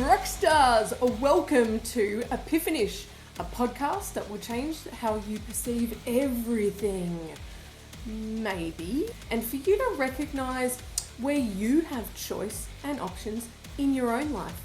Rockstars, welcome to Epiphanish, a podcast that will change how you perceive everything. Maybe. And for you to recognise where you have choice and options in your own life.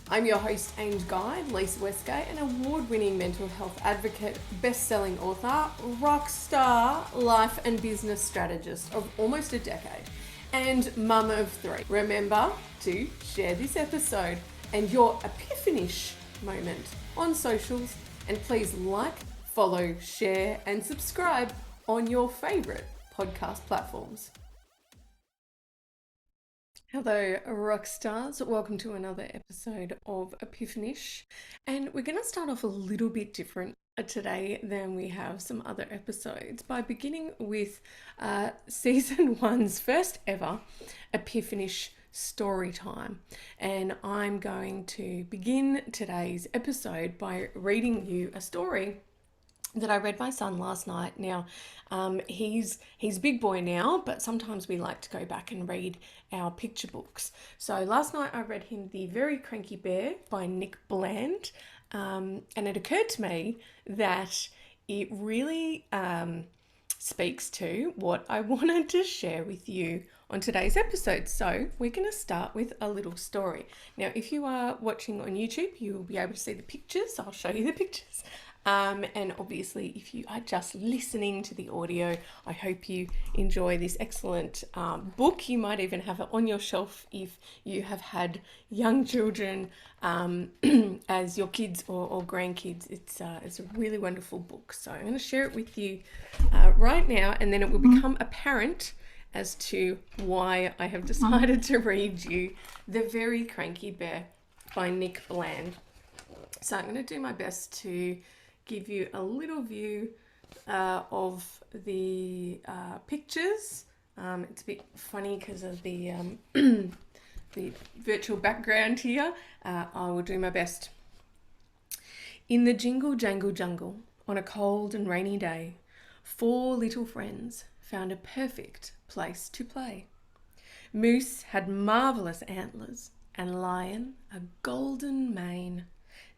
I'm your host and guide, Lisa Westgate, an award-winning mental health advocate, best-selling author, rockstar, life and business strategist of almost a decade, and mum of three. Remember to share this episode and your Epiphanish moment on socials, and please like, follow, share and subscribe on your favourite podcast platforms. Hello Rockstars, welcome to another episode of Epiphanish, and we're going to start off a little bit different today than we have some other episodes by beginning with season one's first ever Epiphanish story time. And I'm going to begin today's episode by reading you a story that I read my son last night. Now, he's big boy now, but sometimes we like to go back and read our picture books. So last night I read him The Very Cranky Bear by Nick Bland, and it occurred to me that it really speaks to what I wanted to share with you on today's episode. So we're going to start with a little story. Now, if you are watching on YouTube, you will be able to see the pictures. I'll show you the pictures. And obviously, if you are just listening to the audio, I hope you enjoy this excellent book. You might even have it on your shelf if you have had young children as your kids or grandkids. It's a really wonderful book. So I'm going to share it with you right now, and then it will become apparent as to why I have decided to read you The Very Cranky Bear by Nick Bland. So I'm going to do my best to give you a little view of the pictures. It's a bit funny because of the the virtual background here. I will do my best. In the jingle jangle jungle, on a cold and rainy day, 4 little friends found a perfect place to play. Moose had marvellous antlers, and Lion a golden mane.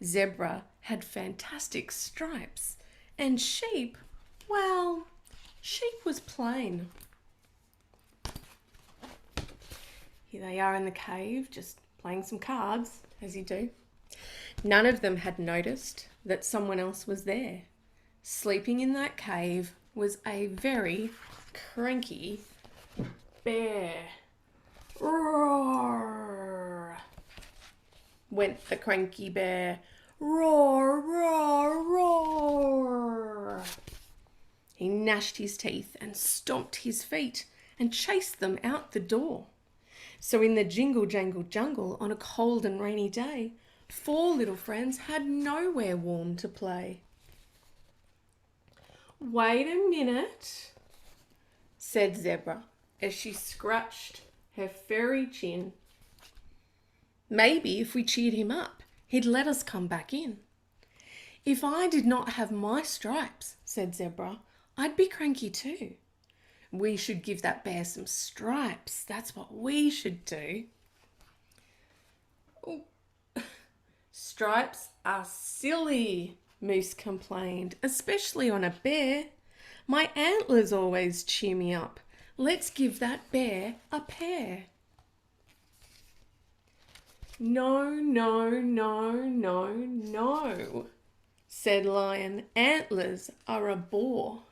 Zebra had fantastic stripes, and Sheep, well, Sheep was plain. Here they are in the cave, just playing some cards, as you do. None of them had noticed that someone else was there. Sleeping in that cave was a very cranky bear. Roar! Went the cranky bear. Roar, roar, roar! He gnashed his teeth and stomped his feet and chased them out the door. So in the jingle jangle jungle on a cold and rainy day, 4 little friends had nowhere warm to play. Wait a minute, said Zebra as she scratched her furry chin. Maybe if we cheered him up, he'd let us come back in. If I did not have my stripes, said Zebra, I'd be cranky too. We should give that bear some stripes. That's what we should do. Oh. Stripes are silly, Moose complained, especially on a bear. My antlers always cheer me up. Let's give that bear a pair. No, no, no, no, no, said Lion. Antlers are a bore.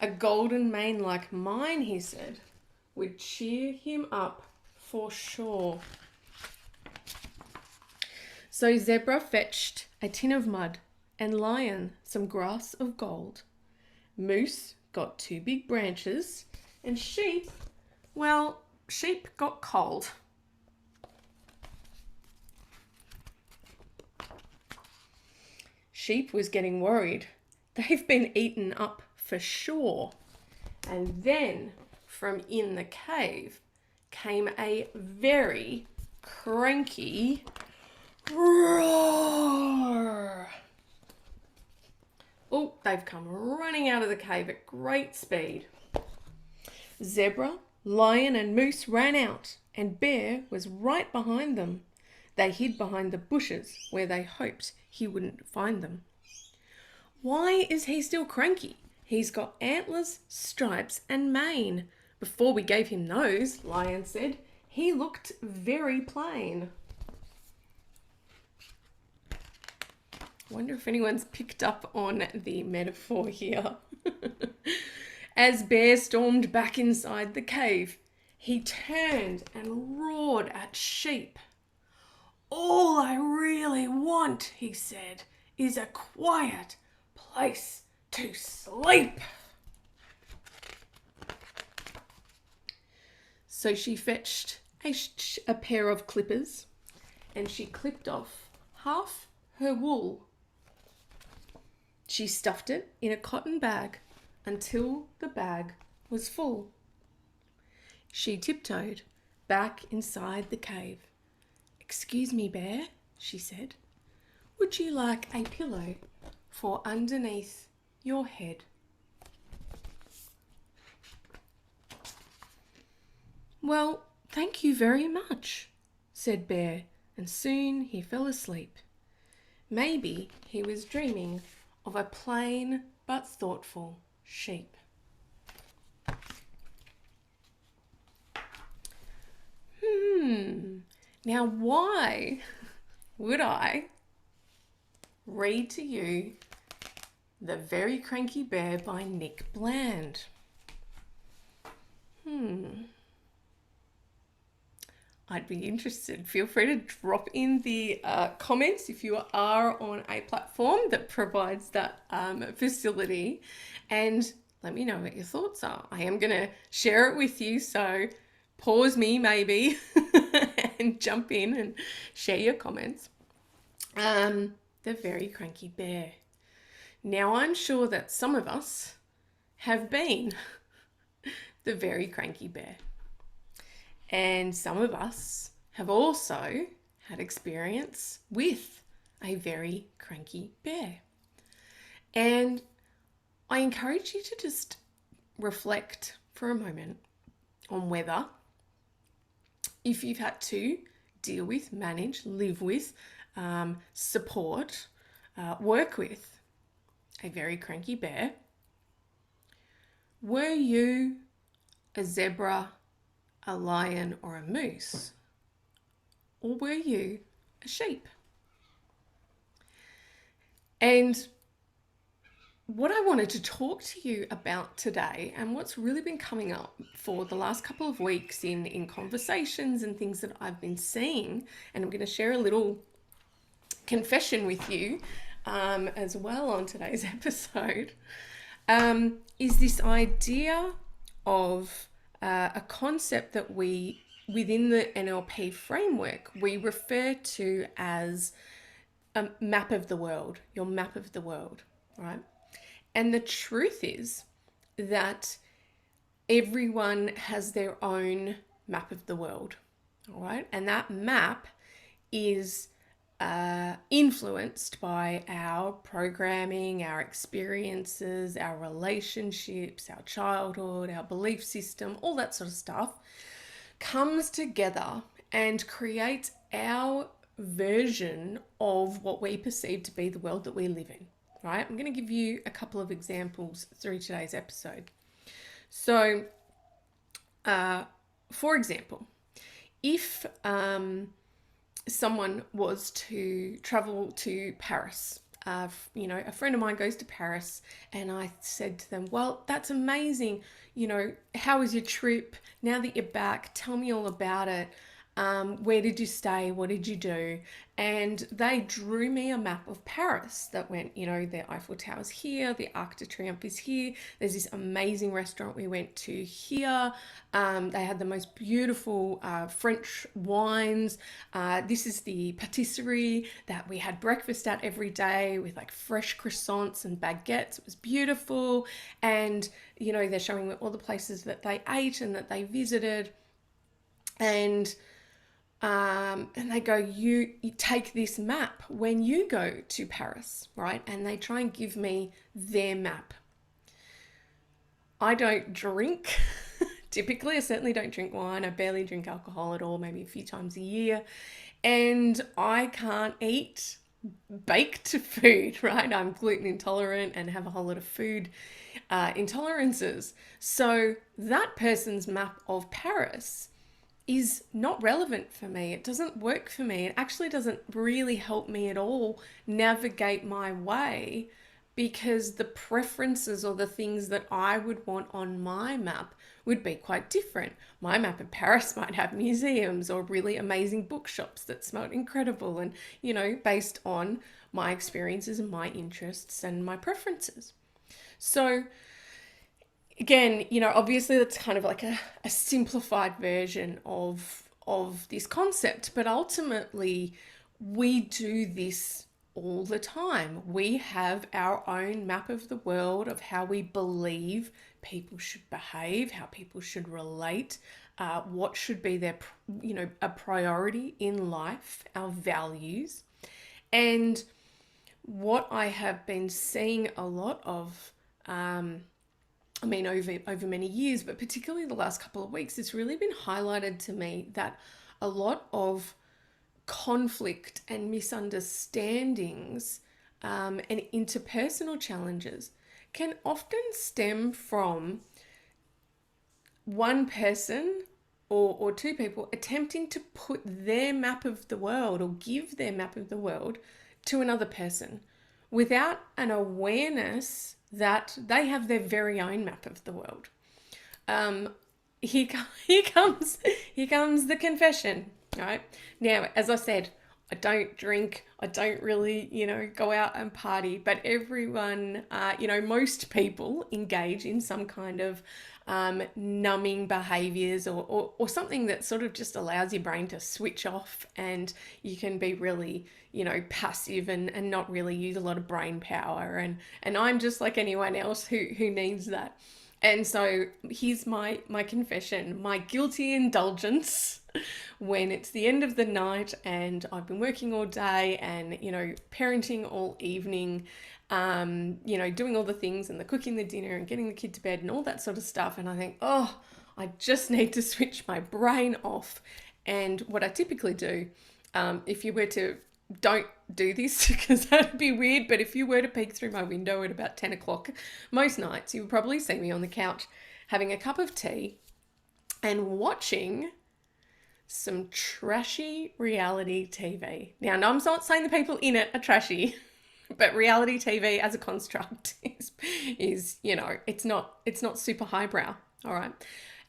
A golden mane like mine, he said, would cheer him up for sure. So Zebra fetched a tin of mud and Lion some grass of gold. Moose got 2 big branches, and Sheep, well, Sheep got cold. Sheep was getting worried. They've been eaten up for sure. And then from in the cave came a very cranky roar. Oh, they've come running out of the cave at great speed. Zebra, Lion and Moose ran out, and Bear was right behind them. They hid behind the bushes where they hoped he wouldn't find them. Why is he still cranky? He's got antlers, stripes, and mane. Before we gave him those, Lion said, he looked very plain. Wonder if anyone's picked up on the metaphor here. As Bear stormed back inside the cave, he turned and roared at Sheep. All I really want, he said, is a quiet place to sleep. So she fetched a pair of clippers and she clipped off half her wool. She stuffed it in a cotton bag until the bag was full. She tiptoed back inside the cave. Excuse me, Bear, she said. Would you like a pillow for underneath your head? Well, thank you very much, said Bear, and soon he fell asleep. Maybe he was dreaming of a plain but thoughtful sheep. Now why would I read to you The Very Cranky Bear by Nick Bland? I'd be interested. Feel free to drop in the comments if you are on a platform that provides that facility, and let me know what your thoughts are. I am going to share it with you, so pause me maybe and jump in and share your comments. The Very Cranky Bear. Now, I'm sure that some of us have been the Very Cranky Bear. And some of us have also had experience with a very cranky bear. And I encourage you to just reflect for a moment on whether, if you've had to deal with, manage, live with, support, work with a very cranky bear, were you a zebra, a lion, or a moose? Or were you a sheep? And what I wanted to talk to you about today, and what's really been coming up for the last couple of weeks in conversations and things that I've been seeing, and I'm going to share a little confession with you as well on today's episode, is this idea of a concept that we, within the NLP framework, we refer to as a map of the world, your map of the world, right? And the truth is that everyone has their own map of the world, all right? And that map is influenced by our programming, our experiences, our relationships, our childhood, our belief system, all that sort of stuff comes together and creates our version of what we perceive to be the world that we live in, right? I'm going to give you a couple of examples through today's episode. So, for example, if someone was to travel to Paris, a friend of mine goes to Paris, and I said to them, well, that's amazing. How was your trip? Now that you're back, tell me all about it. Where did you stay? What did you do? And they drew me a map of Paris that went, the Eiffel Tower's here, the Arc de Triomphe is here. There's this amazing restaurant we went to here. They had the most beautiful French wines. This is the patisserie that we had breakfast at every day with like fresh croissants and baguettes. It was beautiful. And, they're showing me all the places that they ate and that they visited. And they go, you take this map when you go to Paris, right? And they try and give me their map. I don't drink Typically, I certainly don't drink wine. I barely drink alcohol at all, maybe a few times a year. And I can't eat baked food, right? I'm gluten intolerant and have a whole lot of food intolerances. So that person's map of Paris is not relevant for me. It doesn't work for me. It actually doesn't really help me at all navigate my way, because the preferences or the things that I would want on my map would be quite different. My map of Paris might have museums or really amazing bookshops that smell incredible and, based on my experiences and my interests and my preferences. So again, obviously that's kind of like a simplified version of this concept, but ultimately we do this all the time. We have our own map of the world of how we believe people should behave, how people should relate, what should be their, a priority in life, our values. And what I have been seeing a lot of, over many years, but particularly the last couple of weeks, it's really been highlighted to me that a lot of conflict and misunderstandings and interpersonal challenges can often stem from one person or two people attempting to put their map of the world or give their map of the world to another person without an awareness that they have their very own map of the world. Here comes the confession. Right? Now, as I said, I don't drink, I don't really, go out and party, but everyone, most people engage in some kind of numbing behaviors or something that sort of just allows your brain to switch off, and you can be really, passive and not really use a lot of brain power. And I'm just like anyone else who needs that. And so here's my confession, my guilty indulgence when it's the end of the night and I've been working all day and, parenting all evening, doing all the things and the cooking the dinner and getting the kid to bed and all that sort of stuff. And I think, I just need to switch my brain off. And what I typically do, if you were to, don't do this because that'd be weird, but if you were to peek through my window at about 10 o'clock most nights, you would probably see me on the couch having a cup of tea and watching some trashy reality TV. Now, no, I'm not saying the people in it are trashy, but reality TV as a construct is it's not super highbrow. All right.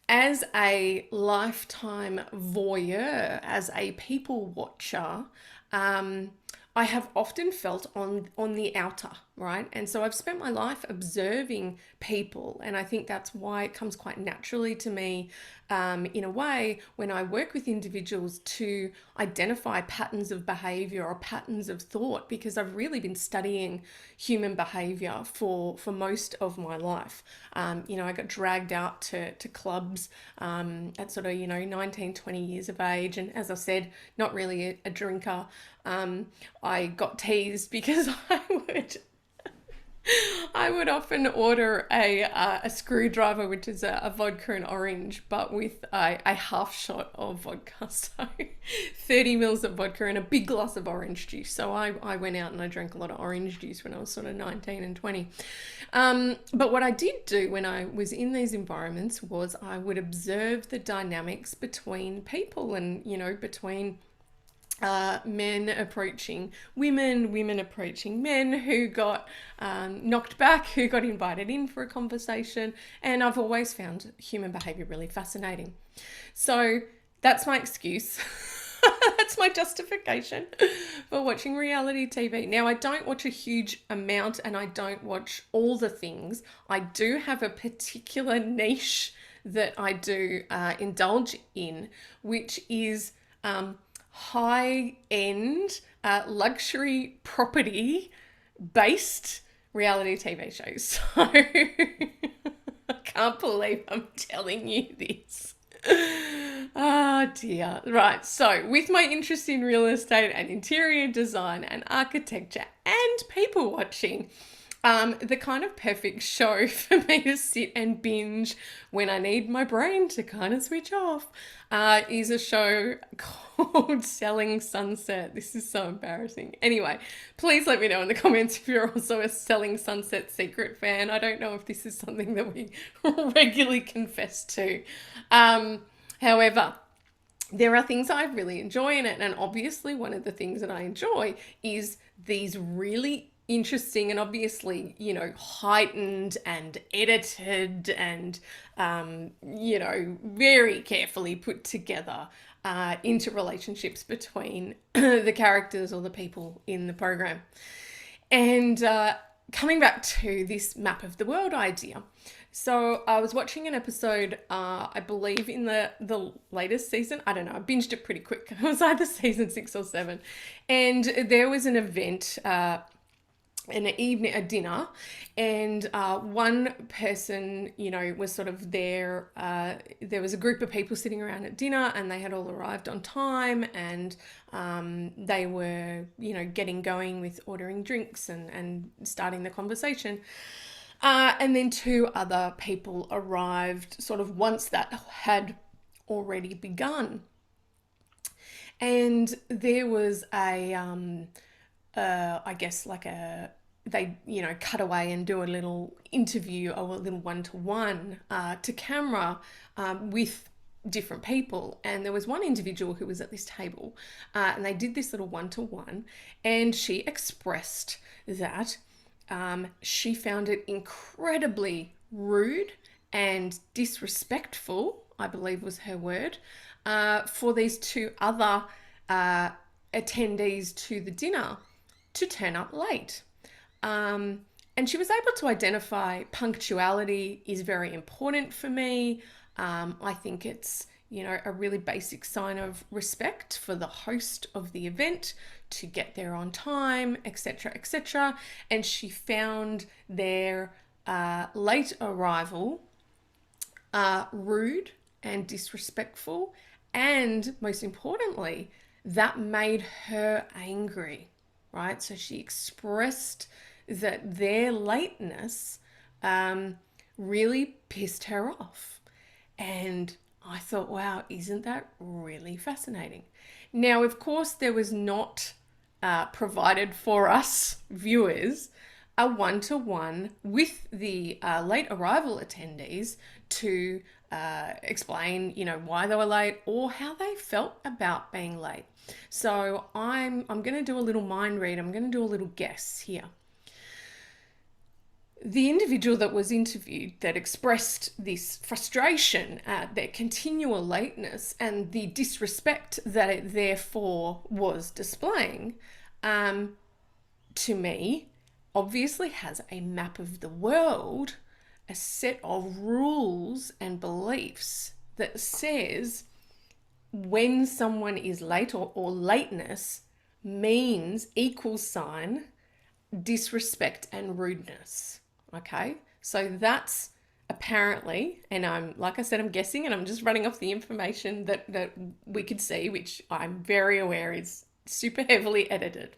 As a lifetime voyeur, as a people watcher, I have often felt on the outer, right? And so I've spent my life observing people, and I think that's why it comes quite naturally to me, in a way, when I work with individuals to identify patterns of behavior or patterns of thought, because I've really been studying human behavior for most of my life. I got dragged out to clubs at sort of, 19, 20 years of age. And as I said, not really a drinker. I got teased because I would often order a screwdriver, which is a vodka and orange, but with a half shot of vodka. So 30 mils of vodka and a big glass of orange juice. So I went out and I drank a lot of orange juice when I was sort of 19 and 20. But what I did do when I was in these environments was I would observe the dynamics between people and, between men approaching women, women approaching men who got knocked back, who got invited in for a conversation. And I've always found human behavior really fascinating. So that's my excuse. That's my justification for watching reality TV. Now, I don't watch a huge amount and I don't watch all the things. I do have a particular niche that I do indulge in, which is high-end luxury property based reality TV shows. So I can't believe I'm telling you this. Oh dear. Right. So with my interest in real estate and interior design and architecture and people watching, The kind of perfect show for me to sit and binge when I need my brain to kind of switch off is a show called Selling Sunset. This is so embarrassing. Anyway, please let me know in the comments if you're also a Selling Sunset secret fan. I don't know if this is something that we regularly confess to. However, there are things I really enjoy in it. And obviously, one of the things that I enjoy is these really interesting and obviously, heightened and edited and, very carefully put together interrelationships between the characters or the people in the program. And coming back to this map of the world idea. So I was watching an episode, I believe in the latest season. I don't know. I binged it pretty quick. It was either season 6 or 7. And there was an event, a dinner, and one person, was sort of there. There was a group of people sitting around at dinner, and they had all arrived on time, and they were, getting going with ordering drinks and starting the conversation. And then 2 other people arrived sort of once that had already begun. And there was I guess like they, cut away and do a little interview or a little one-to-one to camera with different people. And there was one individual who was at this table and they did this little one-to-one, and she expressed that she found it incredibly rude and disrespectful, I believe was her word, for these 2 other attendees to the dinner to turn up late. And she was able to identify punctuality is very important for me. I think it's, a really basic sign of respect for the host of the event to get there on time, etc., etc. And she found their late arrival rude and disrespectful. And most importantly, that made her angry, right? So she expressed that their lateness really pissed her off. And I thought, wow, isn't that really fascinating? Now, of course, there was not provided for us viewers a one-to-one with the late arrival attendees to explain, why they were late or how they felt about being late. So I'm going to do a little mind read. I'm going to do a little guess here. The individual that was interviewed that expressed this frustration at their continual lateness and the disrespect that it therefore was displaying, to me, obviously has a map of the world, a set of rules and beliefs that says when someone is late or lateness means equal sign disrespect and rudeness. Okay, so that's apparently, and I'm, like I said, I'm guessing and I'm just running off the information that we could see, which I'm very aware is super heavily edited.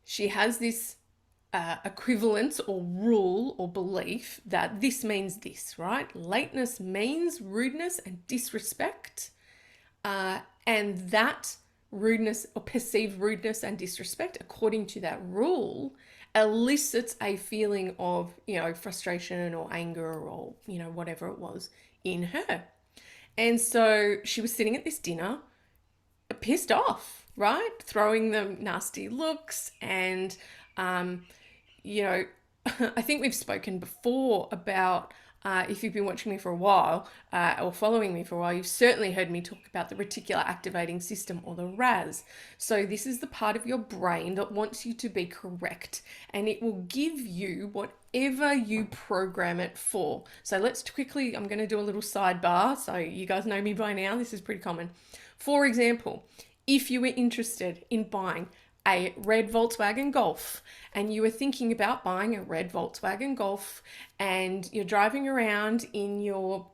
She has this equivalence or rule or belief that this means this, right? Lateness means rudeness and disrespect, and that rudeness or perceived rudeness and disrespect, according to that rule, elicits a feeling of, frustration or anger or, whatever it was in her. And so she was sitting at this dinner, pissed off, right? Throwing them nasty looks. And, I think we've spoken before about, if you've been watching me for a while or following me for a while, you've certainly heard me talk about the reticular activating system, or the RAS. So this is the part of your brain that wants you to be correct, and it will give you whatever you program it for. So let's quickly, I'm going to do a little sidebar. So you guys know me by now. This is pretty common. For example, if you were interested in buying a red Volkswagen Golf and you were thinking about buying a red Volkswagen Golf and you're driving around in your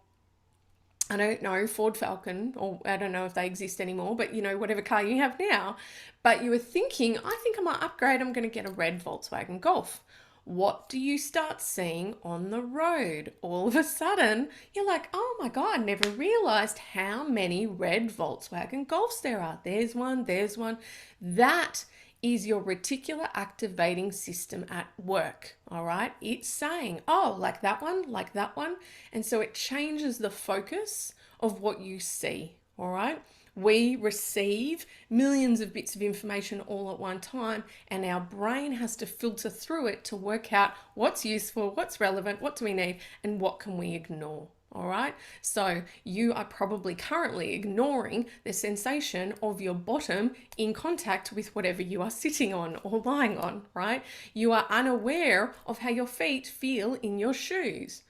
I don't know, Ford Falcon, or I don't know if they exist anymore, but whatever car you have now. But you were thinking, I think I might upgrade, I'm going to get a red Volkswagen Golf. What do you start seeing on the road? All of a sudden, you're like, oh my God, I never realized how many red Volkswagen Golfs there are. There's one, there's one. That is your reticular activating system at work. All right. It's saying, oh, like that one, like that one. And so it changes the focus of what you see. All right. We receive millions of bits of information all at one time, and our brain has to filter through it to work out what's useful, what's relevant, what do we need, and what can we ignore. All right. So you are probably currently ignoring the sensation of your bottom in contact with whatever you are sitting on or lying on, right? You are unaware of how your feet feel in your shoes.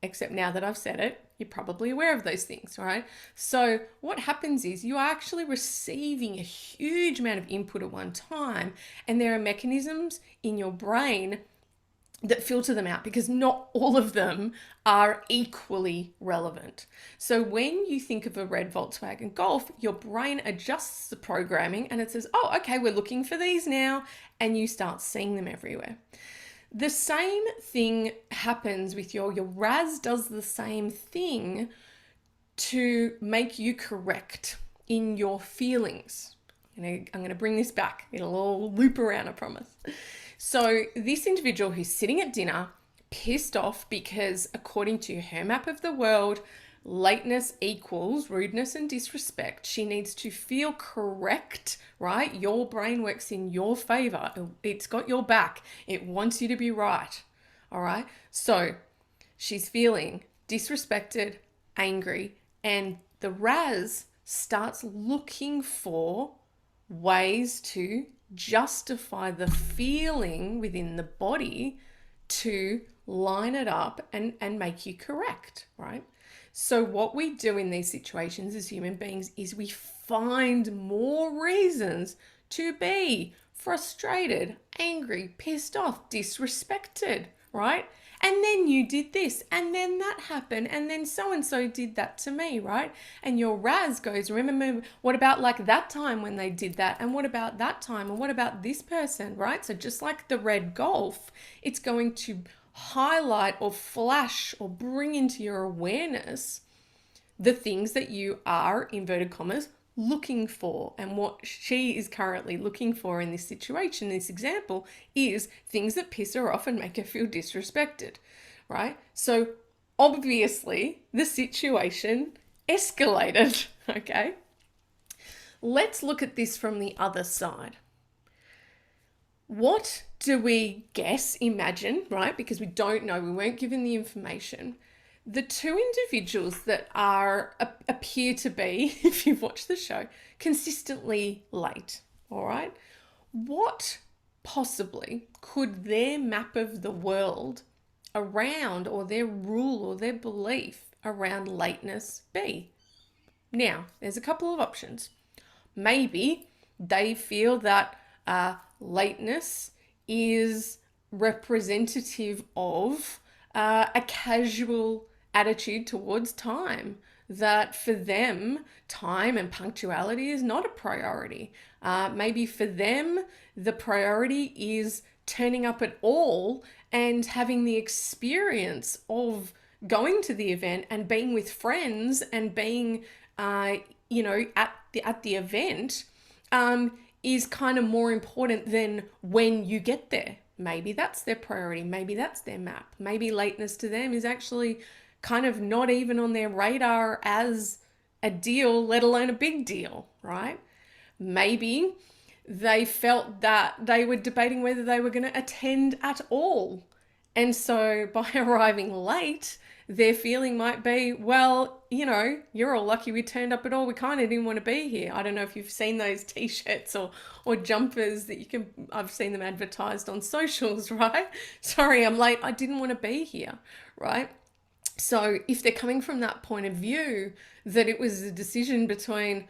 Except now that I've said it, you're probably aware of those things, right? So what happens is you are actually receiving a huge amount of input at one time, and there are mechanisms in your brain that filter them out because not all of them are equally relevant. So when you think of a red Volkswagen Golf, your brain adjusts the programming and it says, oh, okay, we're looking for these now, and you start seeing them everywhere. The same thing happens with your RAS does the same thing to make you correct in your feelings. I'm going to bring this back. It'll all loop around, I promise. So this individual who's sitting at dinner, pissed off because according to her map of the world, lateness equals rudeness and disrespect. She needs to feel correct, right? Your brain works in your favor. It's got your back. It wants you to be right. All right. So she's feeling disrespected, angry, and the RAS starts looking for ways to justify the feeling within the body to line it up and make you correct, right? So what we do in these situations as human beings is we find more reasons to be frustrated, angry, pissed off, disrespected, right? And then you did this, and then that happened, and then so-and-so did that to me, right? And your RAS goes, remember, what about like that time when they did that? And what about that time? And what about this person, right? So just like the red Golf, it's going to highlight or flash or bring into your awareness the things that you are, inverted commas, looking for. And what she is currently looking for in this situation, this example, is things that piss her off and make her feel disrespected, right? So obviously the situation escalated, okay? Let's look at this from the other side. What do we guess, imagine, right? Because we don't know, we weren't given the information. The two individuals that appear to be, if you've watched the show, consistently late, all right? What possibly could their map of the world around, or their rule or their belief around lateness be? Now, there's a couple of options. Maybe they feel that lateness is representative of a casual attitude towards time, that for them, time and punctuality is not a priority. Maybe for them, the priority is turning up at all and having the experience of going to the event and being with friends and being, at the event is kind of more important than when you get there. Maybe that's their priority. Maybe that's their map. Maybe lateness to them is actually kind of not even on their radar as a deal, let alone a big deal, right? Maybe they felt that they were debating whether they were going to attend at all. And so by arriving late, their feeling might be, well, you're all lucky we turned up at all. We kind of didn't want to be here. I don't know if you've seen those t-shirts or jumpers that I've seen them advertised on socials, right? Sorry, I'm late. I didn't want to be here, right? So if they're coming from that point of view, that it was a decision between,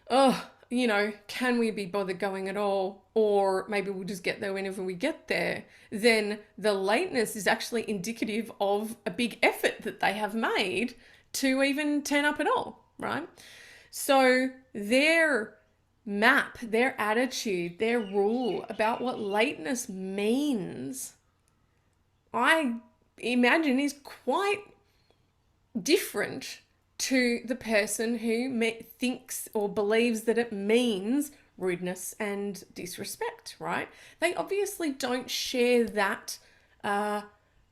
can we be bothered going at all? Or maybe we'll just get there whenever we get there. Then the lateness is actually indicative of a big effort that they have made to even turn up at all, right? So their map, their attitude, their rule about what lateness means, I imagine is quite different to the person who thinks or believes that it means rudeness and disrespect, right? They obviously don't share that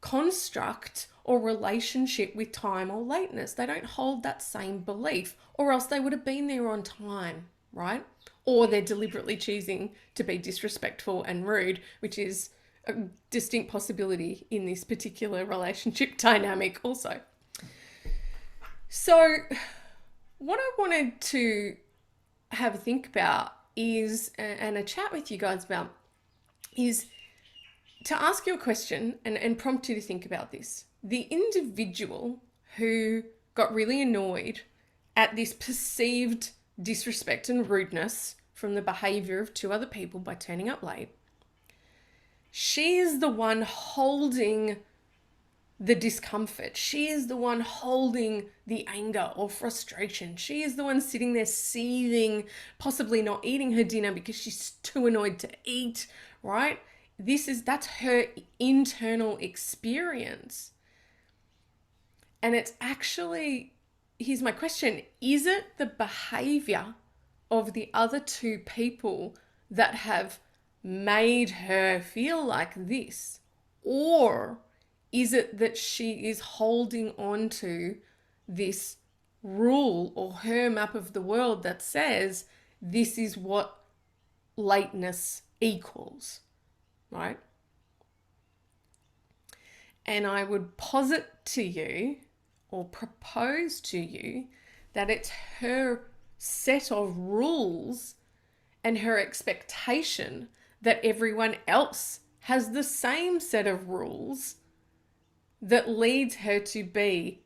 construct or relationship with time or lateness. They don't hold that same belief, or else they would have been there on time, right? Or they're deliberately choosing to be disrespectful and rude, which is a distinct possibility in this particular relationship dynamic also. So what I wanted to have a think about is, and a chat with you guys about, is to ask you a question and prompt you to think about this. The individual who got really annoyed at this perceived disrespect and rudeness from the behaviour of two other people by turning up late, she is the one holding the discomfort. She is the one holding the anger or frustration. She is the one sitting there seething, possibly not eating her dinner because she's too annoyed to eat, right? That's her internal experience. And it's actually, here's my question, is it the behavior of the other two people that have made her feel like this? Or is it that she is holding on to this rule or her map of the world that says this is what lateness equals, right? And I would posit to you or propose to you that it's her set of rules and her expectation that everyone else has the same set of rules that leads her to be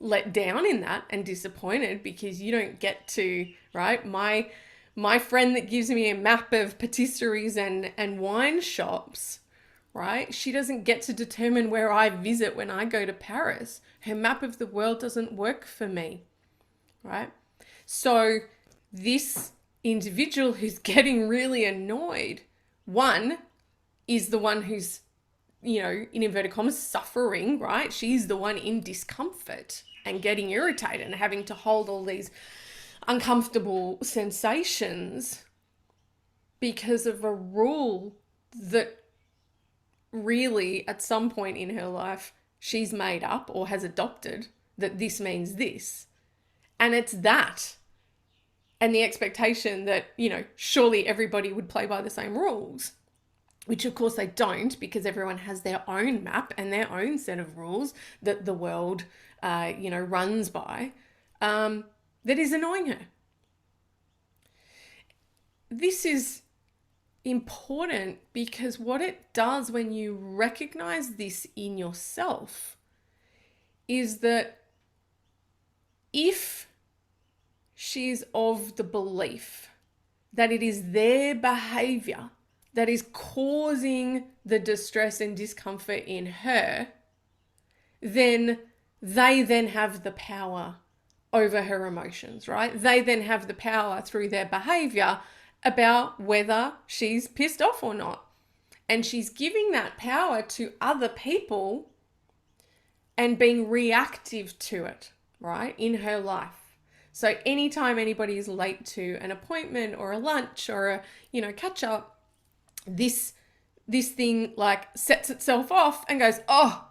let down in that and disappointed because you don't get to, right? My friend that gives me a map of patisseries and wine shops, right? She doesn't get to determine where I visit when I go to Paris. Her map of the world doesn't work for me, right? So this individual who's getting really annoyed, one is the one who's, you know, in inverted commas, suffering, right? She's the one in discomfort and getting irritated and having to hold all these uncomfortable sensations because of a rule that really at some point in her life she's made up or has adopted, that this means this. And it's that. And the expectation that, you know, surely everybody would play by the same rules, which of course they don't, because everyone has their own map and their own set of rules that the world, runs by, that is annoying her. This is important because what it does when you recognize this in yourself is that if she's of the belief that it is their behavior that is causing the distress and discomfort in her, then they then have the power over her emotions, right? They then have the power through their behavior about whether she's pissed off or not. And she's giving that power to other people and being reactive to it, right, in her life. So anytime anybody is late to an appointment or a lunch or a, catch up, this thing like sets itself off and goes, oh,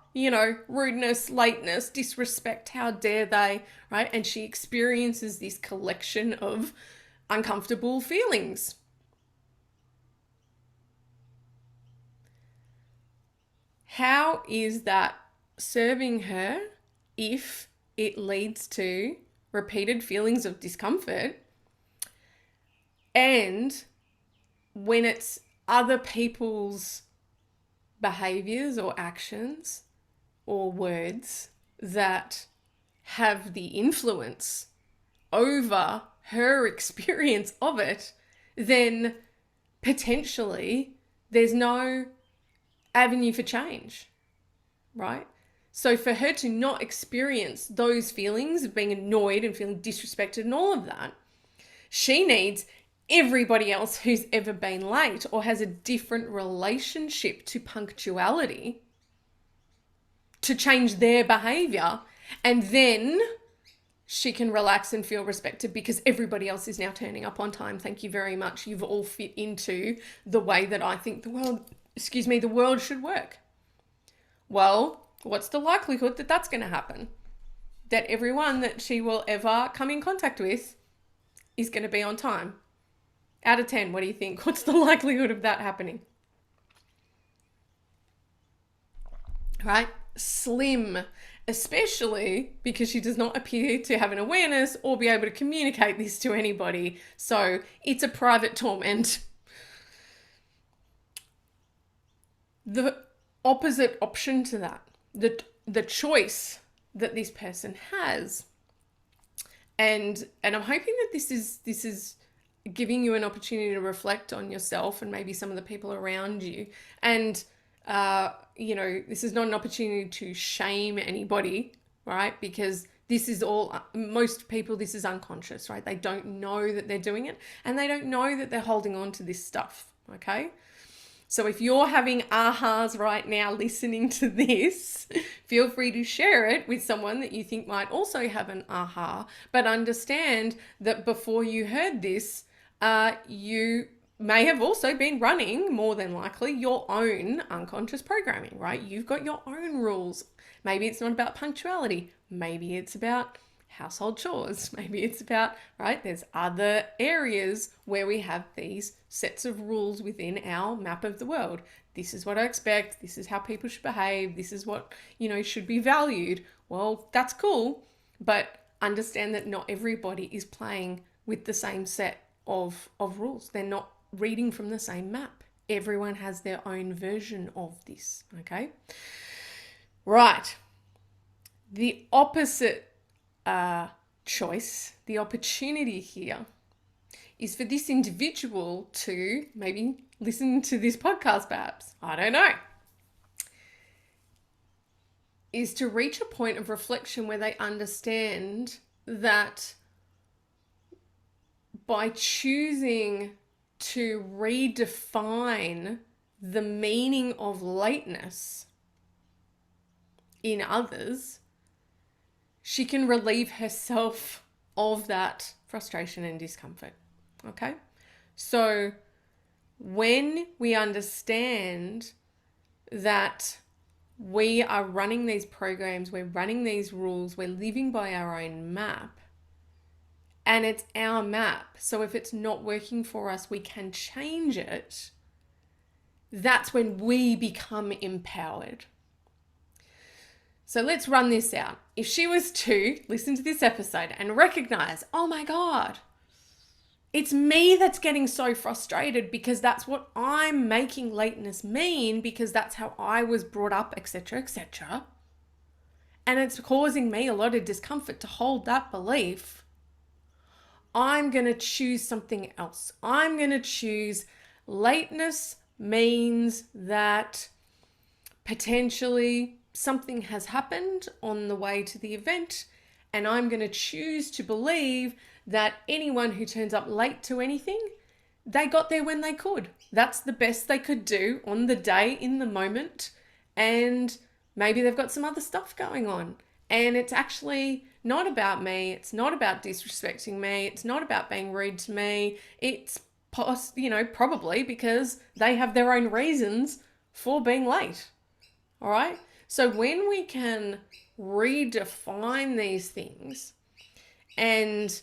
rudeness, lateness, disrespect, how dare they, right? And she experiences this collection of uncomfortable feelings. How is that serving her if it leads to repeated feelings of discomfort? And when it's other people's behaviors or actions or words that have the influence over her experience of it, then potentially there's no avenue for change, right? So for her to not experience those feelings of being annoyed and feeling disrespected and all of that, she needs everybody else who's ever been late or has a different relationship to punctuality to change their behavior, and then she can relax and feel respected because everybody else is now turning up on time. Thank you very much. You've all fit into the way that I think the world should work. Well, what's the likelihood that that's going to happen? That everyone that she will ever come in contact with is going to be on time? Out of 10, what do you think? What's the likelihood of that happening? Right? Slim, especially because she does not appear to have an awareness or be able to communicate this to anybody. So it's a private torment. The opposite option to that, the choice that this person has, and I'm hoping that this is giving you an opportunity to reflect on yourself and maybe some of the people around you. And this is not an opportunity to shame anybody, right? Because this is all, most people, this is unconscious, right? They don't know that they're doing it, and they don't know that they're holding on to this stuff, okay? So if you're having ahas right now listening to this, feel free to share it with someone that you think might also have an aha, but understand that before you heard this, you may have also been running, more than likely, your own unconscious programming, right? You've got your own rules. Maybe it's not about punctuality. Maybe it's about household chores. Maybe it's about, right? There's other areas where we have these sets of rules within our map of the world. This is what I expect. This is how people should behave. This is what, should be valued. Well, that's cool. But understand that not everybody is playing with the same set of rules. They're not reading from the same map. Everyone has their own version of this, okay? Right. The opposite choice, the opportunity here, is for this individual to maybe listen to this podcast, perhaps, I don't know, is to reach a point of reflection where they understand that by choosing to redefine the meaning of lateness in others, she can relieve herself of that frustration and discomfort. Okay? So when we understand that we are running these programs, we're running these rules, we're living by our own map, and it's our map. So if it's not working for us, we can change it. That's when we become empowered. So let's run this out. If she was to listen to this episode and recognize, oh my God, it's me that's getting so frustrated because that's what I'm making lateness mean, because that's how I was brought up, etc., etc. And it's causing me a lot of discomfort to hold that belief. I'm going to choose something else. I'm going to choose lateness means that potentially something has happened on the way to the event, and I'm going to choose to believe that anyone who turns up late to anything, they got there when they could. That's the best they could do on the day, in the moment, and maybe they've got some other stuff going on. And it's actually not about me. It's not about disrespecting me. It's not about being rude to me. It's probably because they have their own reasons for being late. All right? So when we can redefine these things, and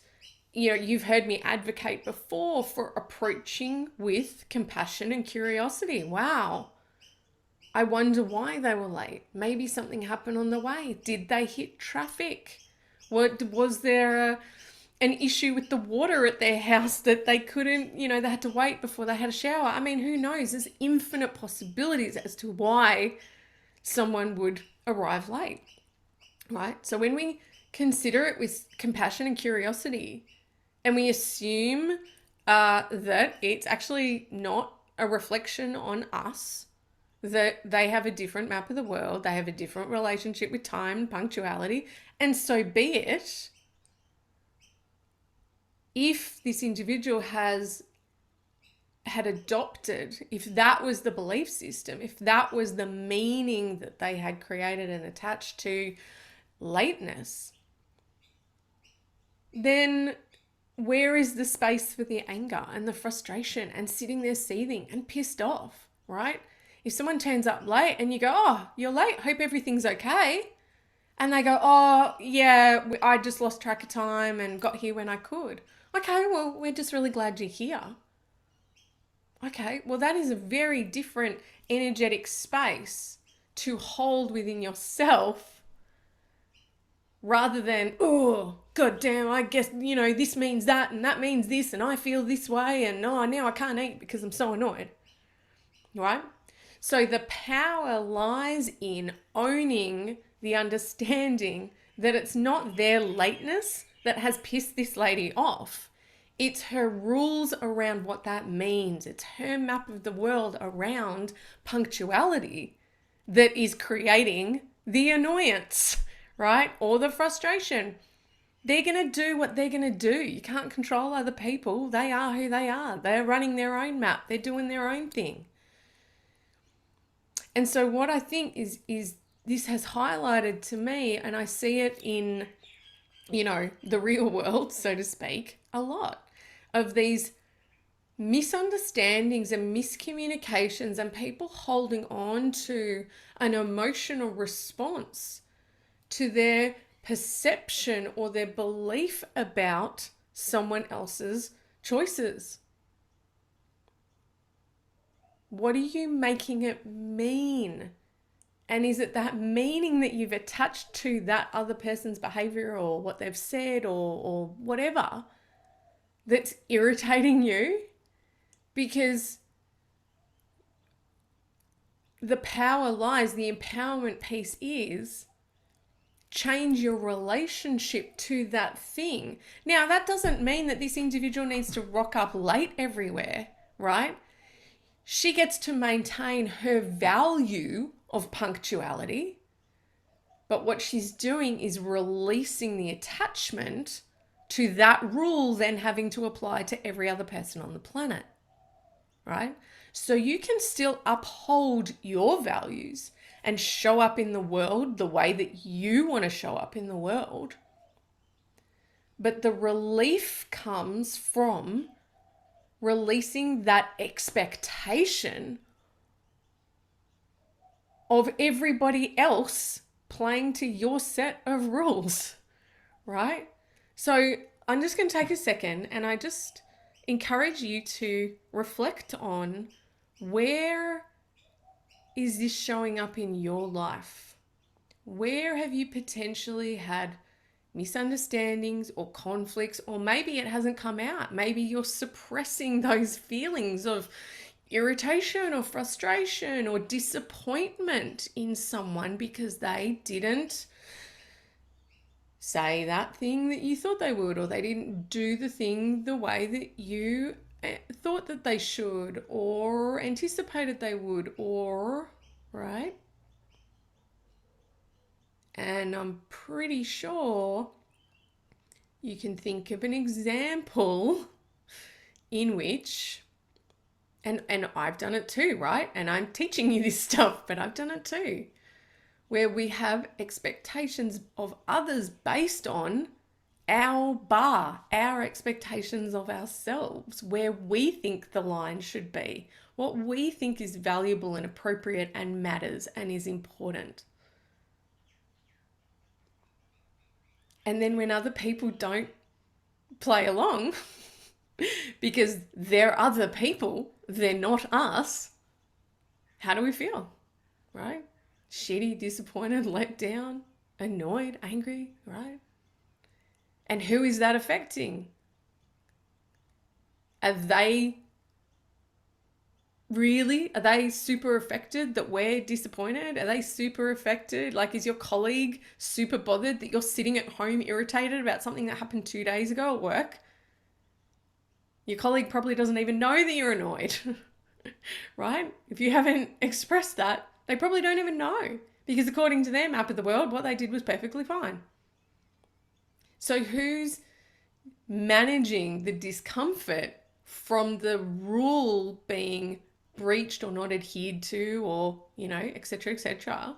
you've heard me advocate before for approaching with compassion and curiosity. Wow, I wonder why they were late. Maybe something happened on the way. Did they hit traffic? Was there an issue with the water at their house that they couldn't, they had to wait before they had a shower? I mean, who knows? There's infinite possibilities as to why someone would arrive late, right? So when we consider it with compassion and curiosity, and we assume that it's actually not a reflection on us, that they have a different map of the world, they have a different relationship with time and punctuality, and so be it. If this individual had adopted, if that was the belief system, if that was the meaning that they had created and attached to lateness, then where is the space for the anger and the frustration and sitting there seething and pissed off, right? If someone turns up late and you go, oh, you're late, hope everything's okay. And they go, oh, yeah, I just lost track of time and got here when I could. Okay, well, we're just really glad you're here. Okay, well, that is a very different energetic space to hold within yourself rather than, oh, God damn, I guess, this means that and that means this and I feel this way and oh, now I can't eat because I'm so annoyed, right? So the power lies in owning the understanding that it's not their lateness that has pissed this lady off. It's her rules around what that means. It's her map of the world around punctuality that is creating the annoyance, right? Or the frustration. They're going to do what they're going to do. You can't control other people. They are who they are. They're running their own map. They're doing their own thing. And so what I think is this has highlighted to me, and I see it in, the real world, so to speak, a lot of these misunderstandings and miscommunications and people holding on to an emotional response to their perception or their belief about someone else's choices. What are you making it mean? And is it that meaning that you've attached to that other person's behavior or what they've said or whatever that's irritating you? Because the power lies, the empowerment piece is change your relationship to that thing. Now, that doesn't mean that this individual needs to rock up late everywhere, right? She gets to maintain her value of punctuality, but what she's doing is releasing the attachment to that rule then having to apply to every other person on the planet, right? So you can still uphold your values and show up in the world the way that you want to show up in the world, but the relief comes from releasing that expectation of everybody else playing to your set of rules, right? So I'm just going to take a second and I just encourage you to reflect on where is this showing up in your life? Where have you potentially had misunderstandings or conflicts, or maybe it hasn't come out. Maybe you're suppressing those feelings of irritation or frustration or disappointment in someone because they didn't say that thing that you thought they would, or they didn't do the thing the way that you thought that they should or anticipated they would, or, right? And I'm pretty sure you can think of an example in which, and I've done it too, right? And I'm teaching you this stuff, but I've done it too, where we have expectations of others based on our expectations of ourselves, where we think the line should be, what we think is valuable and appropriate and matters and is important. And then when other people don't play along because they're other people, they're not us, how do we feel, right? Shitty, disappointed, let down, annoyed, angry, right? And who is that affecting? Are they super affected that we're disappointed? Are they super affected? Like, is your colleague super bothered that you're sitting at home irritated about something that happened 2 days ago at work? Your colleague probably doesn't even know that you're annoyed, right? If you haven't expressed that, they probably don't even know, because according to their map of the world, what they did was perfectly fine. So who's managing the discomfort from the rule being breached or not adhered to, or, etc., etc.?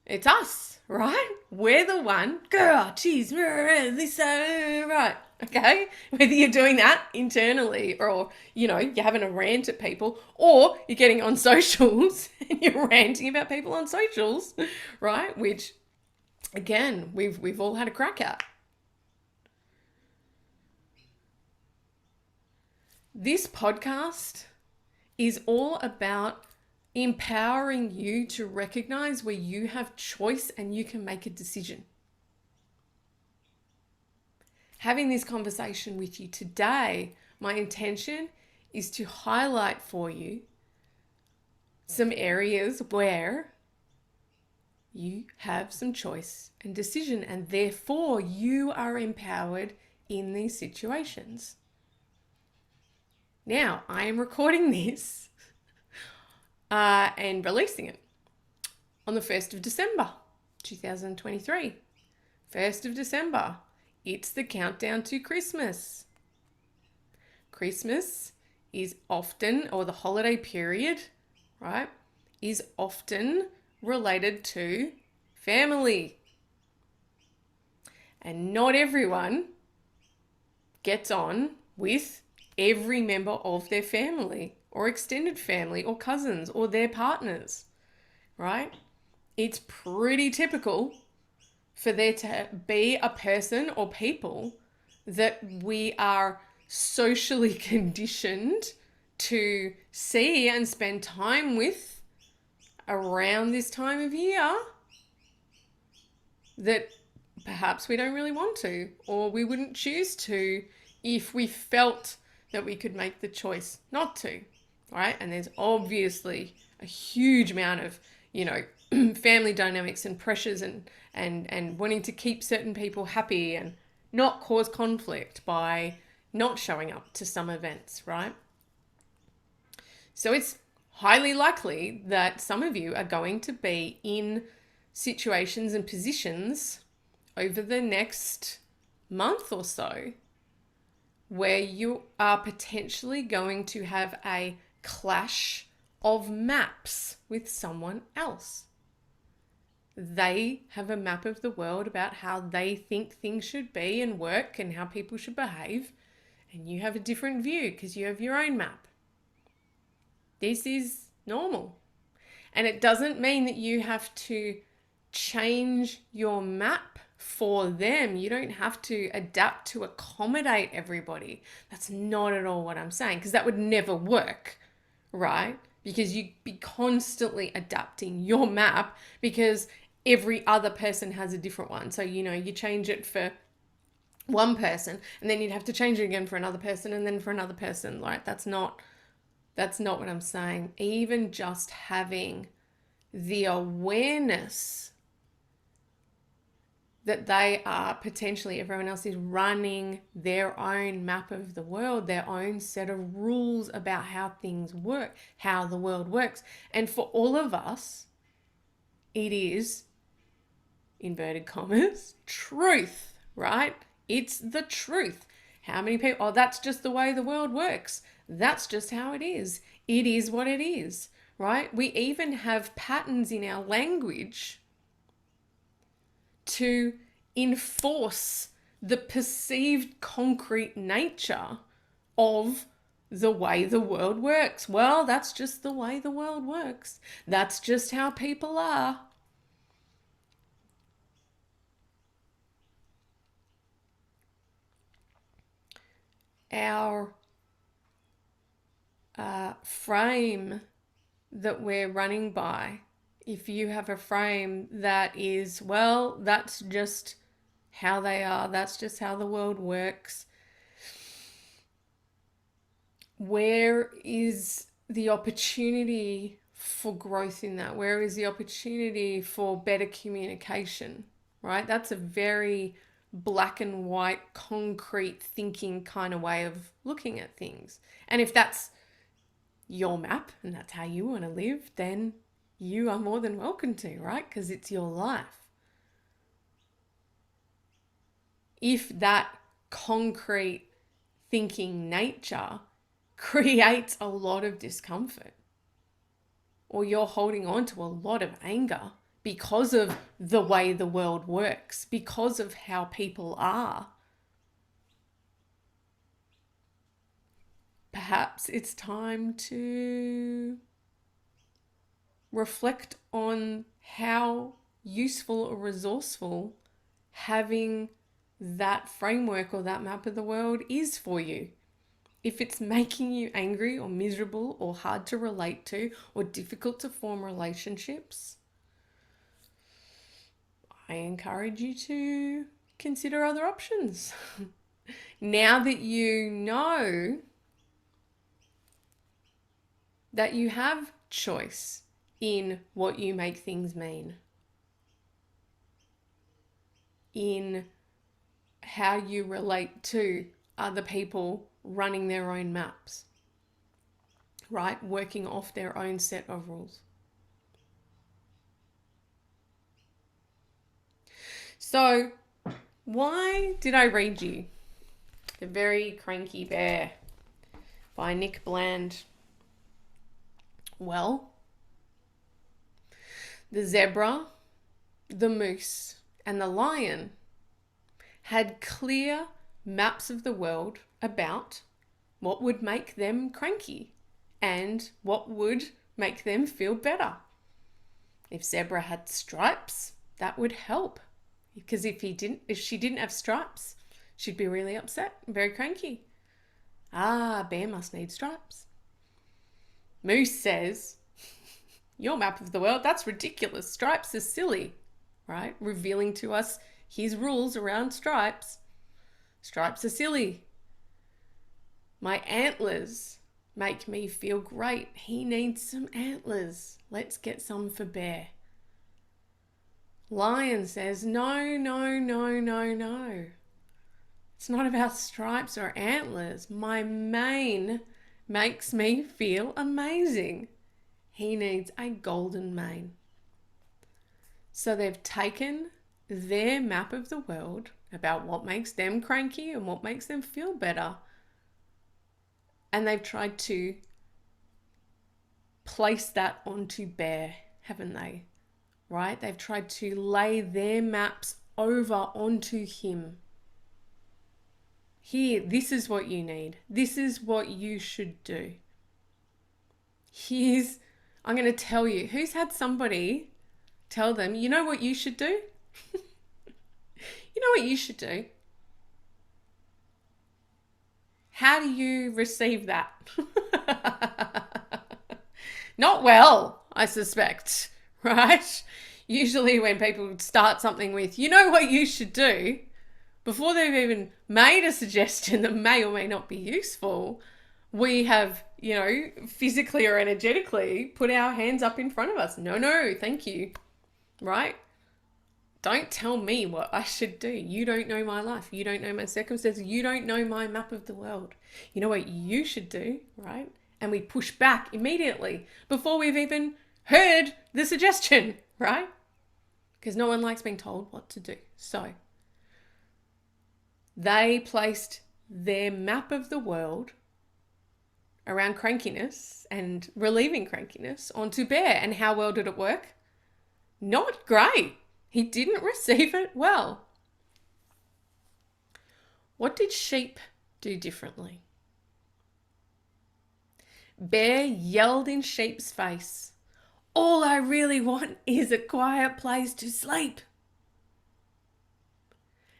It's us, right? We're the one. Girl, geez, this, right. Okay? Whether you're doing that internally, or, you're having a rant at people, or you're getting on socials and you're ranting about people on socials, right? Which, again, we've all had a crack at. This podcast is all about empowering you to recognize where you have choice and you can make a decision. Having this conversation with you today, my intention is to highlight for you some areas where you have some choice and decision, and therefore you are empowered in these situations. Now, I am recording this and releasing it on the 1st of December, 2023. 1st of December. It's the countdown to Christmas. Christmas is often, or the holiday period, right, is often related to family. And not everyone gets on with every member of their family, or extended family, or cousins, or their partners, right? It's pretty typical for there to be a person or people that we are socially conditioned to see and spend time with around this time of year that perhaps we don't really want to, or we wouldn't choose to if we felt that we could make the choice not to, right? And there's obviously a huge amount of, family dynamics and pressures and wanting to keep certain people happy and not cause conflict by not showing up to some events, right? So it's highly likely that some of you are going to be in situations and positions over the next month or so where you are potentially going to have a clash of maps with someone else. They have a map of the world about how they think things should be and work and how people should behave, and you have a different view because you have your own map. This is normal. And it doesn't mean that you have to change your map for them. You don't have to adapt to accommodate everybody. That's not at all what I'm saying, because that would never work, right? Because you'd be constantly adapting your map because every other person has a different one. So, you change it for one person and then you'd have to change it again for another person and then for another person. Like, that's not what I'm saying. Even just having the awareness that they are potentially, everyone else is running their own map of the world, their own set of rules about how things work, how the world works. And for all of us, it is, inverted commas, truth, right? It's the truth. How many people, that's just the way the world works. That's just how it is. It is what it is, right? We even have patterns in our language to enforce the perceived concrete nature of the way the world works. Well, that's just the way the world works. That's just how people are. Our frame that we're running by, if you have a frame that is, well, that's just how they are, that's just how the world works, where is the opportunity for growth in that? Where is the opportunity for better communication, right? That's a very black and white, concrete thinking kind of way of looking at things. And if that's, your map and that's how you want to live, then you are more than welcome to, right? Because it's your life. If that concrete thinking nature creates a lot of discomfort, or you're holding on to a lot of anger because of the way the world works, because of how people are, perhaps it's time to reflect on how useful or resourceful having that framework or that map of the world is for you. If it's making you angry or miserable or hard to relate to or difficult to form relationships, I encourage you to consider other options. Now that you know that you have choice in what you make things mean, in how you relate to other people running their own maps, right? Working off their own set of rules. So, why did I read you The Very Cranky Bear by Nick Bland? Well, the zebra, the moose, and the lion had clear maps of the world about what would make them cranky and what would make them feel better. If zebra had stripes, that would help, because if she didn't have stripes, she'd be really upset and very cranky. Bear must need stripes. Moose says, your map of the world, that's ridiculous. Stripes are silly, right? Revealing to us his rules around stripes. Stripes are silly. My antlers make me feel great. He needs some antlers. Let's get some for Bear. Lion says, no, no, no, no, no. It's not about stripes or antlers. My mane makes me feel amazing. He needs a golden mane. So they've taken their map of the world about what makes them cranky and what makes them feel better, and they've tried to place that onto Bear, haven't they? Right? They've tried to lay their maps over onto him. Here, this is what you need. This is what you should do. I'm going to tell you, who's had somebody tell them, you know what you should do? You know what you should do? How do you receive that? Not well, I suspect, right? Usually when people start something with, you know what you should do, before they've even made a suggestion that may or may not be useful, we have, physically or energetically put our hands up in front of us. No, thank you, right? Don't tell me what I should do. You don't know my life. You don't know my circumstances. You don't know my map of the world. You know what you should do, right? And we push back immediately before we've even heard the suggestion, right? Because no one likes being told what to do. So they placed their map of the world around crankiness and relieving crankiness onto Bear. And how well did it work? Not great. He didn't receive it well. What did sheep do differently? Bear yelled in sheep's face, all I really want is a quiet place to sleep.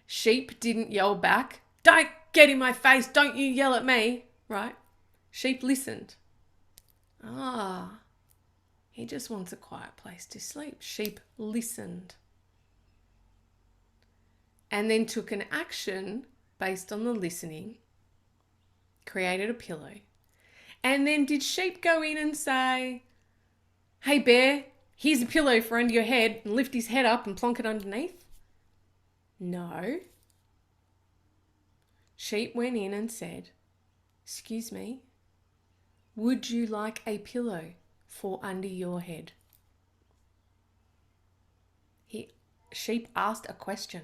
Sheep didn't yell back, don't get in my face, don't you yell at me, right? Sheep listened. He just wants a quiet place to sleep. Sheep listened. And then took an action based on the listening, created a pillow. And then did sheep go in and say, hey Bear, here's a pillow for under your head, and lift his head up and plonk it underneath? No. Sheep went in and said, excuse me, Would you like a pillow for under your head? Sheep asked a question.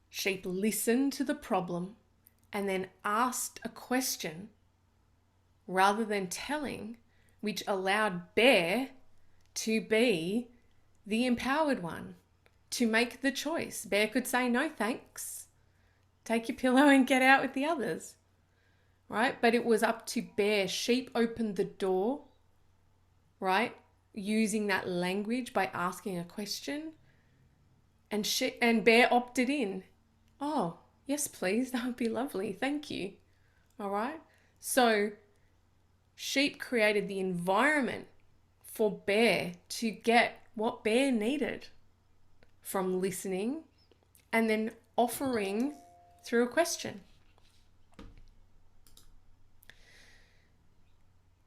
Sheep listened to the problem and then asked a question rather than telling, which allowed Bear to be the empowered one, to make the choice. Bear could say, no thanks, take your pillow and get out with the others, right? But it was up to Bear. Sheep opened the door, right? Using that language by asking a question, and Bear opted in. Oh, yes, please, that would be lovely, thank you. All right, so sheep created the environment for Bear to get what Bear needed from listening and then offering through a question.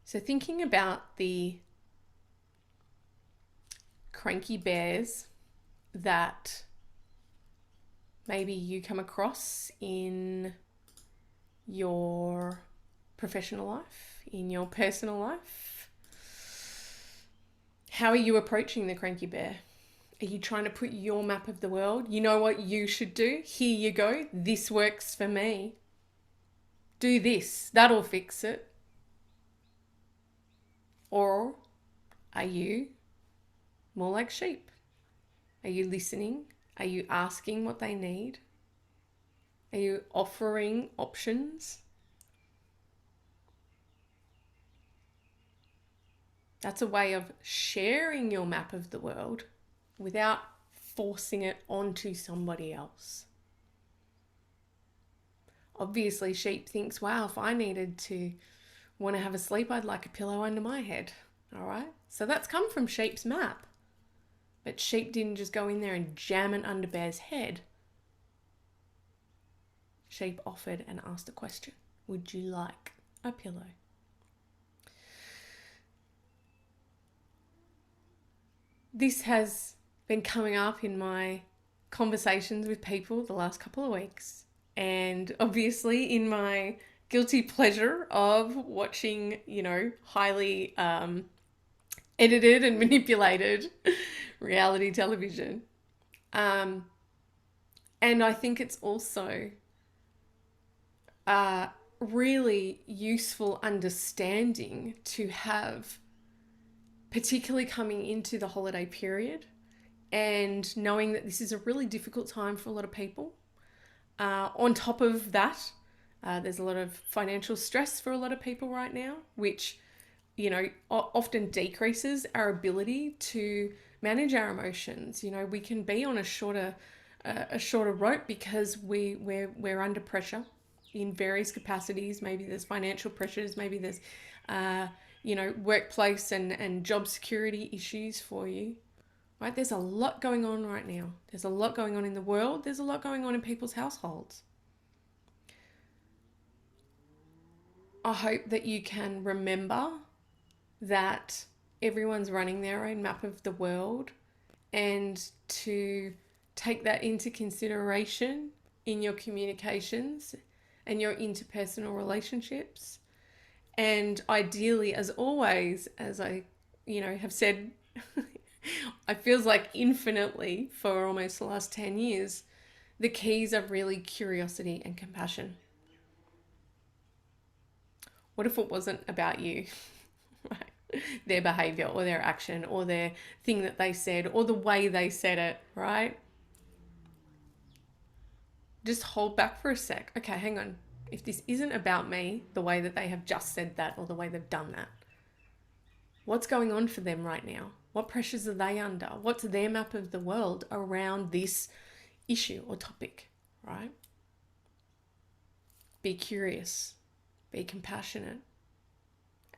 So thinking about the cranky bears that maybe you come across in your professional life, in your personal life, how are you approaching the cranky bear? Are you trying to put your map of the world? You know what you should do? Here you go. This works for me. Do this. That'll fix it. Or are you more like sheep? Are you listening? Are you asking what they need? Are you offering options? That's a way of sharing your map of the world without forcing it onto somebody else. Obviously, sheep thinks, wow, if I needed to want to have a sleep, I'd like a pillow under my head. All right. So that's come from sheep's map. But sheep didn't just go in there and jam it under Bear's head. Sheep offered and asked a question. Would you like a pillow? This has been coming up in my conversations with people the last couple of weeks. And obviously in my guilty pleasure of watching, highly edited and manipulated reality television. And I think it's also a really useful understanding to have, particularly coming into the holiday period and knowing that this is a really difficult time for a lot of people. On top of that, there's a lot of financial stress for a lot of people right now, which often decreases our ability to manage our emotions. We can be on a shorter rope because we're under pressure in various capacities. Maybe there's financial pressures, maybe there's workplace and job security issues for you. Right? There's a lot going on right now. There's a lot going on in the world. There's a lot going on in people's households. I hope that you can remember that everyone's running their own map of the world and to take that into consideration in your communications and your interpersonal relationships. And ideally, as always, as I, have said, it feels like infinitely for almost the last 10 years, the keys are really curiosity and compassion. What if it wasn't about you? Right? Their behavior or their action or their thing that they said or the way they said it, right? Just hold back for a sec. Okay, hang on. If this isn't about me, the way that they have just said that or the way they've done that, what's going on for them right now? What pressures are they under? What's their map of the world around this issue or topic, right? Be curious, be compassionate,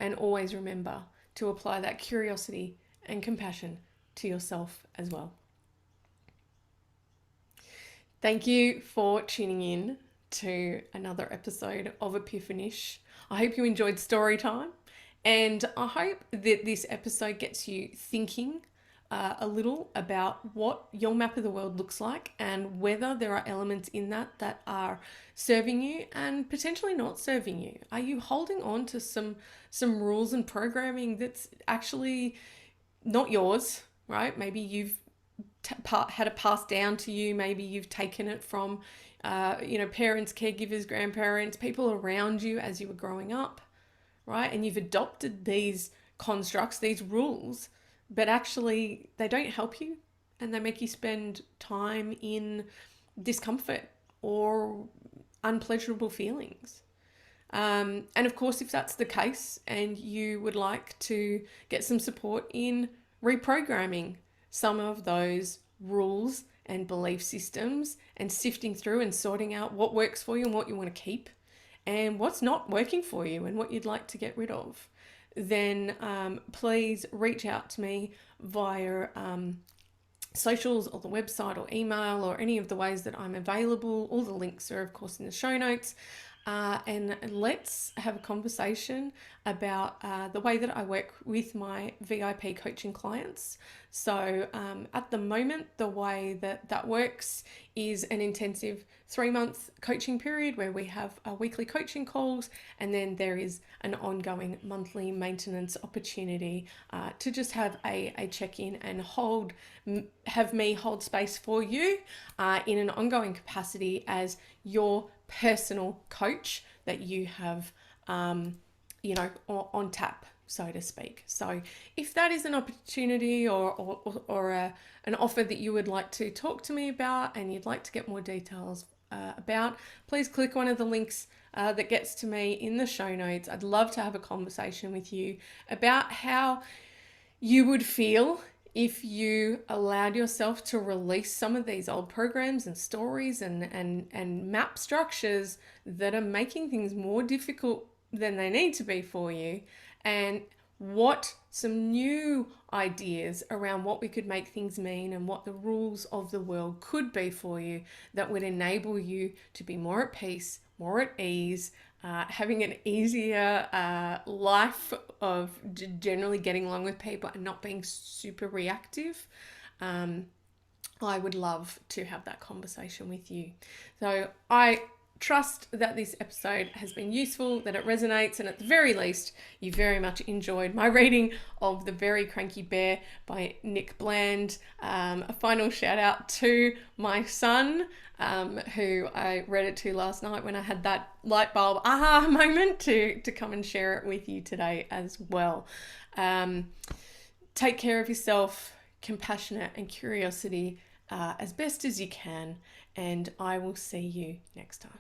and always remember to apply that curiosity and compassion to yourself as well. Thank you for tuning in to another episode of Epiphanish. I hope you enjoyed story time, and I hope that this episode gets you thinking a little about what your map of the world looks like and whether there are elements in that that are serving you and potentially not serving you. Are you holding on to some rules and programming that's actually not yours, right? Maybe you've had it passed down to you. Maybe you've taken it from, parents, caregivers, grandparents, people around you as you were growing up, right? And you've adopted these constructs, these rules, but actually they don't help you and they make you spend time in discomfort or unpleasurable feelings. And of course, if that's the case and you would like to get some support in reprogramming some of those rules and belief systems and sifting through and sorting out what works for you and what you want to keep and what's not working for you and what you'd like to get rid of, then please reach out to me via socials or the website or email or any of the ways that I'm available. All the links are, of course, in the show notes. And let's have a conversation about the way that I work with my VIP coaching clients. So at the moment, the way that that works is an intensive 3-month coaching period where we have weekly coaching calls, and then there is an ongoing monthly maintenance opportunity to just have a check-in and have me hold space for you in an ongoing capacity as your personal coach that you have, on tap, so to speak. So if that is an opportunity or an offer that you would like to talk to me about and you'd like to get more details about, please click one of the links that gets to me in the show notes. I'd love to have a conversation with you about how you would feel if you allowed yourself to release some of these old programs and stories and map structures that are making things more difficult than they need to be for you, and what some new ideas around what we could make things mean and what the rules of the world could be for you that would enable you to be more at peace, more at ease, having an easier life of generally getting along with people and not being super reactive. I would love to have that conversation with you. So I trust that this episode has been useful, that it resonates, and at the very least, you very much enjoyed my reading of The Very Cranky Bear by Nick Bland. A final shout out to my son, who I read it to last night when I had that light bulb aha moment to come and share it with you today as well. Take care of yourself, compassionate and curiosity as best as you can, and I will see you next time.